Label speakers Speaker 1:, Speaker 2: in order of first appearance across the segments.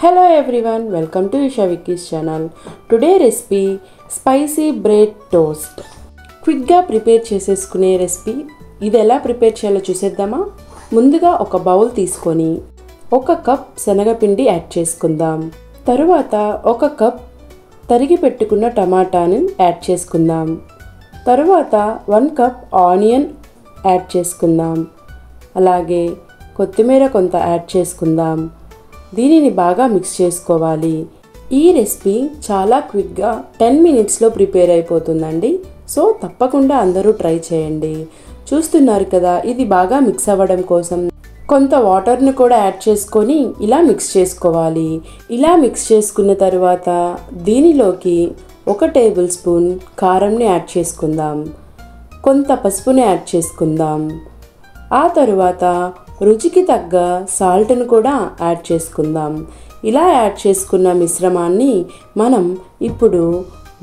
Speaker 1: Hello everyone, welcome to Isha Vicky's channel. Today recipe spicy bread toast. Quick ga prepare cheseskune recipe. ఇది ఎలా prepare చేయాలో చూసేద్దామా? ముందుగా ఒక బౌల్ తీసుకొని 1 కప్ శనగపిండి యాడ్ చేసుకుందాం. తరువాత 1 కప్ తరిగి పెట్టుకున్న టమాటాని యాడ్ చేసుకుందాం. తరువాత 1 కప్ ఆనియన్ యాడ్ చేసుకుందాం. అలాగే కొత్తిమీర కొంత యాడ్ చేసుకుందాం. దీనిని బాగా మిక్స్ చేసుకోవాలి. ఈ రెసిపీ చాలా క్విక్గా 10 మినిట్స్లో ప్రిపేర్ అయిపోతుందండి. సో తప్పకుండా అందరూ ట్రై చేయండి. చూస్తున్నారు కదా, ఇది బాగా మిక్స్ అవ్వడం కోసం కొంత వాటర్ని కూడా యాడ్ చేసుకొని ఇలా మిక్స్ చేసుకోవాలి. ఇలా మిక్స్ చేసుకున్న తర్వాత దీనిలోకి 1 టేబుల్ స్పూన్ కారంని యాడ్ చేసుకుందాం. కొంత పసుపుని యాడ్ చేసుకుందాం. ఆ తరువాత రుచికి తగ్గ సాల్ట్ను కూడా యాడ్ చేసుకుందాం. ఇలా యాడ్ చేసుకున్న మిశ్రమాన్ని మనం ఇప్పుడు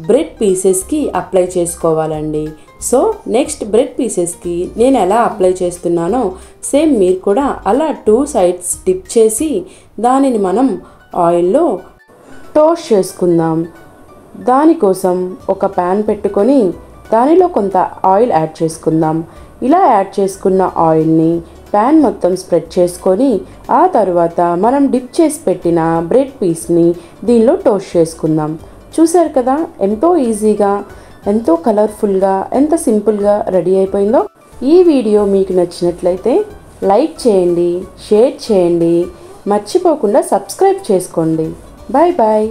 Speaker 1: బ్రెడ్ పీసెస్కి అప్లై చేసుకోవాలండి. సో నెక్స్ట్ బ్రెడ్ పీసెస్కి నేను ఎలా అప్లై చేస్తున్నానో సేమ్ మీరు కూడా అలా 2 సైడ్స్ డిప్ చేసి దానిని మనం ఆయిల్లో టోస్ట్ చేసుకుందాం. దానికోసం ఒక ప్యాన్ పెట్టుకొని దానిలో కొంత ఆయిల్ యాడ్ చేసుకుందాం. ఇలా యాడ్ చేసుకున్న ఆయిల్ని ప్యాన్ మొత్తం స్ప్రెడ్ చేసుకొని ఆ తర్వాత మనం డిప్ చేసి పెట్టిన బ్రెడ్ పీస్ని దీనిలో టోస్ట్ చేసుకుందాం. చూసారు కదా, ఎంతో ఈజీగా, ఎంతో కలర్ఫుల్గా, ఎంత సింపుల్గా రెడీ అయిపోయిందో. ఈ వీడియో మీకు నచ్చినట్లయితే లైక్ చేయండి, షేర్ చేయండి, మర్చిపోకుండా సబ్స్క్రైబ్ చేసుకోండి. Bye bye.